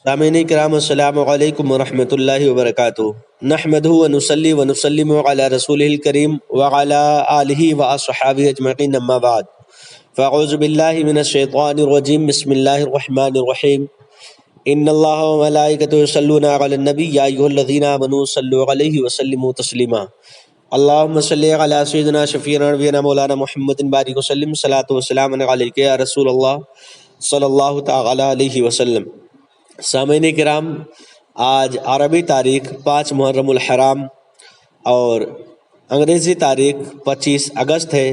سامعین کرام السلام علیکم ورحمۃ اللہ وبرکاتہ۔ نحمدہ ونصلی ونسلم علی رسولہ الکریم وعلی آلہ واصحابہ اجمعین، اما بعد فاعوذ باللہ من الشیطان الرجیم، بسم اللہ الرحمن الرحیم۔ ان اللہ وملائکتہ یصلون علی النبی یا ایھا الذین آمنوا صلوا علیہ وسلموا تسلیما۔ اللہم صلی علی سیدنا شفیعنا نبینا مولانا محمد بارک وسلم، صلاۃ وسلام علیک یا رسول اللہ صلی اللہ تعالی علیہ وسلم۔ سامعین کرام، آج عربی تاریخ 5 محرم الحرام اور انگریزی تاریخ 25 اگست ہے،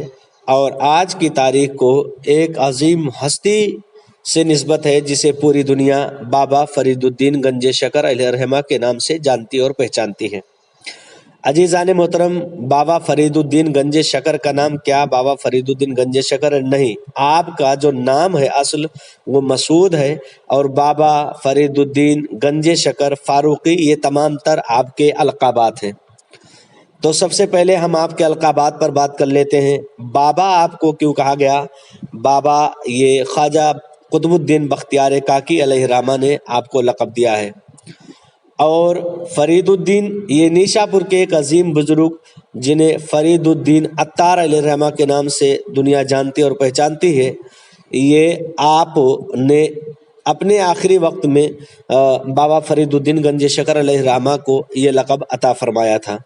اور آج کی تاریخ کو ایک عظیم ہستی سے نسبت ہے جسے پوری دنیا بابا فرید الدین گنج شکر علیہ رحمہ کے نام سے جانتی اور پہچانتی ہے۔ عزیزان محترم، بابا فرید الدین گنج شکر کا نام کیا بابا فرید الدین گنج شکر نہیں، آپ کا جو نام ہے اصل وہ مسعود ہے، اور بابا فرید الدین گنج شکر فاروقی یہ تمام تر آپ کے القابات ہیں۔ تو سب سے پہلے ہم آپ کے القابات پر بات کر لیتے ہیں۔ بابا آپ کو کیوں کہا گیا؟ بابا یہ خواجہ قطب الدین بختیار کاکی علیہ رحمہ نے آپ کو لقب دیا ہے، اور فرید الدین یہ نیشا پور کے ایک عظیم بزرگ جنہیں فرید الدین عطار علیہ رحمہ کے نام سے دنیا جانتی اور پہچانتی ہے، یہ آپ نے اپنے آخری وقت میں بابا فرید الدین گنج شکر علیہ رحمہ کو یہ لقب عطا فرمایا تھا۔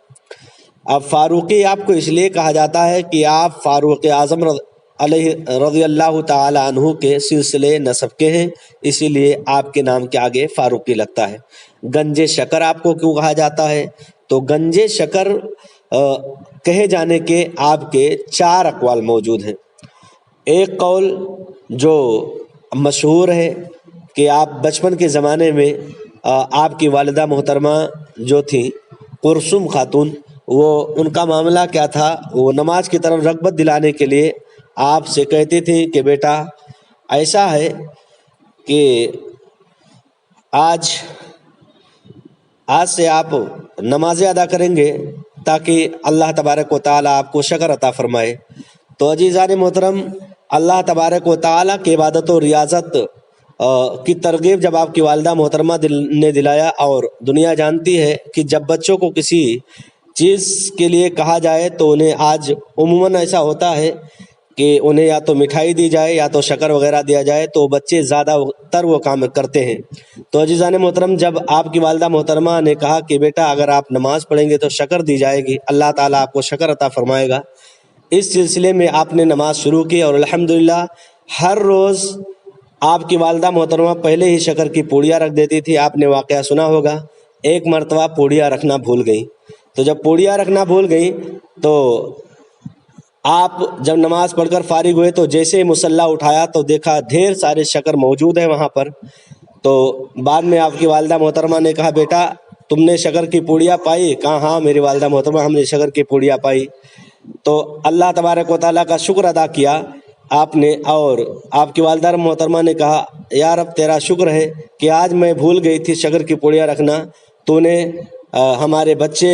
اب فاروقی آپ کو اس لیے کہا جاتا ہے کہ آپ فاروق اعظم علیہ رضی اللہ تعالی عنہ کے سلسلے نسب کے ہیں، اسی لیے آپ کے نام کے آگے فاروقی لگتا ہے۔ گنج شکر آپ کو کیوں کہا جاتا ہے؟ تو گنج شکر کہے جانے کے آپ کے 4 اقوال موجود ہیں۔ ایک قول جو مشہور ہے کہ آپ بچپن کے زمانے میں آپ کی والدہ محترمہ جو تھیں قرسم خاتون، وہ ان کا معاملہ کیا تھا، وہ نماز کی طرف رغبت دلانے کے لیے آپ سے کہتی تھیں کہ بیٹا ایسا ہے کہ آج سے آپ نمازیں ادا کریں گے تاکہ اللہ تبارک و تعالیٰ آپ کو شکر عطا فرمائے۔ تو عزیزان محترم، اللہ تبارک و تعالیٰ کی عبادت و ریاضت کی ترغیب جب آپ کی والدہ محترمہ نے دلایا، اور دنیا جانتی ہے کہ جب بچوں کو کسی چیز کے لیے کہا جائے تو انہیں آج عموماً ایسا ہوتا ہے کہ انہیں یا تو مٹھائی دی جائے یا تو شکر وغیرہ دیا جائے، تو بچے زیادہ تر وہ کام کرتے ہیں۔ تو عزیزان محترم، جب آپ کی والدہ محترمہ نے کہا کہ بیٹا اگر آپ نماز پڑھیں گے تو شکر دی جائے گی، اللہ تعالیٰ آپ کو شکر عطا فرمائے گا، اس سلسلے میں آپ نے نماز شروع کی، اور الحمدللہ ہر روز آپ کی والدہ محترمہ پہلے ہی شکر کی پوڑیاں رکھ دیتی تھی۔ آپ نے واقعہ سنا ہوگا، ایک مرتبہ پوڑیاں رکھنا بھول گئیں، تو جب پوڑیاں رکھنا بھول گئیں تو آپ جب نماز پڑھ کر فارغ ہوئے تو جیسے ہی مصلی اٹھایا تو دیکھا ڈھیر سارے شکر موجود ہیں وہاں پر۔ تو بعد میں آپ کی والدہ محترمہ نے کہا بیٹا تم نے شکر کی پوڑیاں پائی؟ کہا ہاں میری والدہ محترمہ ہم نے شکر کی پوڑیاں پائی۔ تو اللہ تبارک و تعالیٰ کا شکر ادا کیا آپ نے، اور آپ کی والدہ محترمہ نے کہا یا رب تیرا شکر ہے کہ آج میں بھول گئی تھی شکر کی پوڑیاں رکھنا، تو نے ہمارے بچے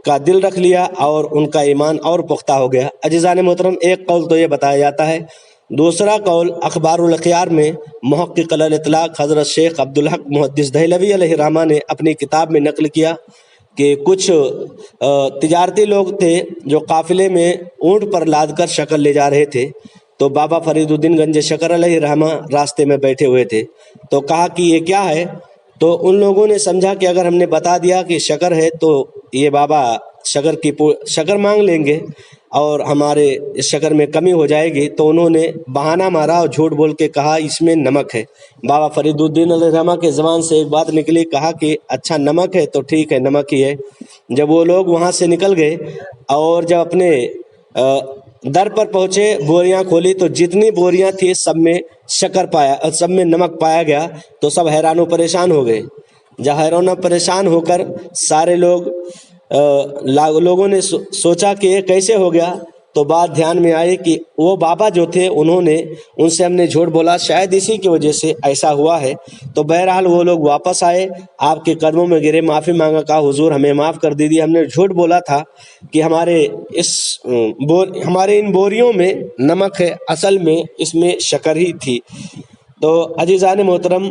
کا دل رکھ لیا اور ان کا ایمان اور پختہ ہو گیا۔ عزیزان محترم، ایک قول تو یہ بتایا جاتا ہے۔ دوسرا قول اخبار الاخیار میں محقق الاطلاق حضرت شیخ عبدالحق محدث دہلوی علیہ رحمہ نے اپنی کتاب میں نقل کیا کہ کچھ تجارتی لوگ تھے جو قافلے میں اونٹ پر لاد کر شکر لے جا رہے تھے، تو بابا فرید الدین گنج شکر علیہ رحمہ راستے میں بیٹھے ہوئے تھے، تو کہا کہ یہ کیا ہے؟ تو ان لوگوں نے سمجھا کہ اگر ہم نے بتا دیا کہ شکر ہے تو یہ بابا شکر مانگ لیں گے اور ہمارے اس شکر میں کمی ہو جائے گی، تو انہوں نے بہانہ مارا اور جھوٹ بول کے کہا اس میں نمک ہے۔ بابا فرید الدین علیہ رحمہ کے زبان سے ایک بات نکلی، کہا کہ اچھا نمک ہے تو ٹھیک ہے، نمک ہی ہے۔ جب وہ لوگ وہاں سے نکل گئے اور جب اپنے در پر پہنچے، بوریاں کھولی تو جتنی بوریاں تھی سب میں شکر پایا، سب میں نمک پایا گیا، تو سب حیران و پریشان ہو گئے۔ جب حیران و پریشان ہو کر سارے لوگوں نے سوچا کہ یہ کیسے ہو گیا، تو بات دھیان میں آئی کہ وہ بابا جو تھے انہوں نے ان سے ہم نے جھوٹ بولا، شاید اسی کی وجہ سے ایسا ہوا ہے۔ تو بہرحال وہ لوگ واپس آئے، آپ کے قدموں میں گرے، معافی مانگا، کہا حضور ہمیں معاف کر دیجیے، ہم نے جھوٹ بولا تھا کہ ہمارے ان بوریوں میں نمک ہے، اصل میں اس میں شکر ہی تھی۔ تو عزیزان محترم،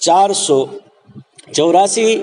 484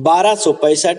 1265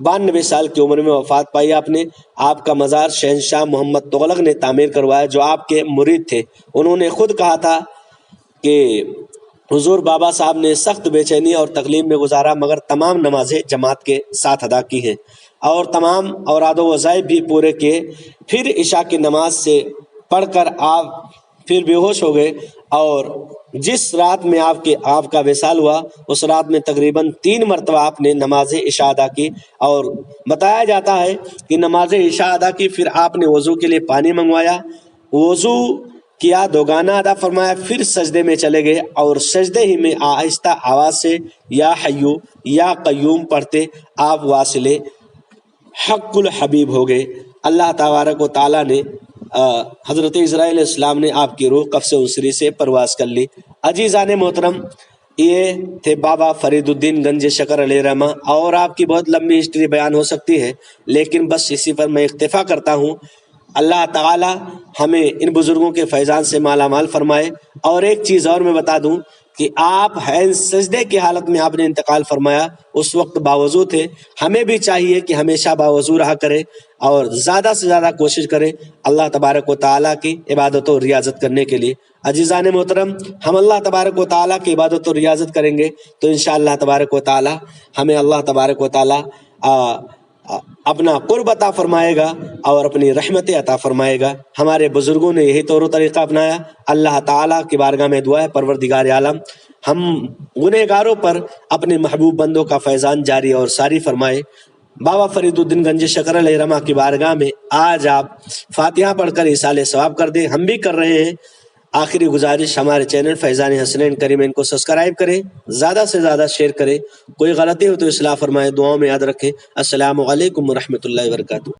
92 سال کی عمر میں وفات پائی آپ نے۔ آپ کا مزار شہنشاہ محمد تغلق نے تعمیر کروایا جو آپ کے مرید تھے۔ انہوں نے خود کہا تھا کہ حضور بابا صاحب نے سخت بے چینی اور تکلیف میں گزارا مگر تمام نمازیں جماعت کے ساتھ ادا کی ہیں اور تمام اوراد و وظائف بھی پورے کیے۔ پھر عشاء کی نماز سے پڑھ کر آپ پھر بے ہوش ہو گئے اور جس رات میں آپ کا وصال ہوا اس رات میں تقریباً 3 مرتبہ آپ نے نماز عشاء ادا کی اور بتایا جاتا ہے کہ نماز عشاء ادا کی، پھر آپ نے وضو کے لیے پانی منگوایا، وضو کیا، دوگانا ادا فرمایا، پھر سجدے میں چلے گئے اور سجدے ہی میں آہستہ آواز سے یا حیو یا قیوم پڑھتے آپ واصل حق الحبیب ہو گئے۔ اللہ تبارک و تعالیٰ نے حضرت اسرائیل علیہ السلام نے آپ کی روح قفس اسری سے پرواز کر لی۔ عزیزان محترم، یہ تھے بابا فرید الدین گنج شکر علیہ رحمہ، اور آپ کی بہت لمبی ہسٹری بیان ہو سکتی ہے لیکن بس اسی پر میں اکتفا کرتا ہوں۔ اللہ تعالی ہمیں ان بزرگوں کے فیضان سے مالا مال فرمائے۔ اور ایک چیز اور میں بتا دوں کہ آپ سجدے کی حالت میں آپ نے انتقال فرمایا، اس وقت باوضو تھے۔ ہمیں بھی چاہیے کہ ہمیشہ باوضو رہا کرے اور زیادہ سے زیادہ کوشش کرے اللہ تبارک و تعالیٰ کی عبادت و ریاضت کرنے کے لیے۔ عزیزان محترم، ہم اللہ تبارک و تعالیٰ کی عبادت و ریاضت کریں گے تو انشاءاللہ تبارک و تعالیٰ ہمیں اللہ تبارک و تعالیٰ اپنا قرب عطا فرمائے گا اور اپنی رحمت عطا فرمائے گا۔ ہمارے بزرگوں نے یہی طور و طریقہ اپنایا۔ اللہ تعالیٰ کی بارگاہ میں دعا ہے پروردگار عالم ہم گنہگاروں پر اپنے محبوب بندوں کا فیضان جاری اور ساری فرمائے۔ بابا فرید الدین گنج شکر علیہ رحمہ کی بارگاہ میں آج آپ فاتحہ پڑھ کر ایصال ثواب کر دیں، ہم بھی کر رہے ہیں۔ آخری گزارش، ہمارے چینل فیضان حسنین کریمین کو سبسکرائب کریں، زیادہ سے زیادہ شیئر کریں، کوئی غلطی ہو تو اصلاح فرمائے، دعاؤں میں یاد رکھیں۔ السلام علیکم ورحمۃ اللہ وبرکاتہ۔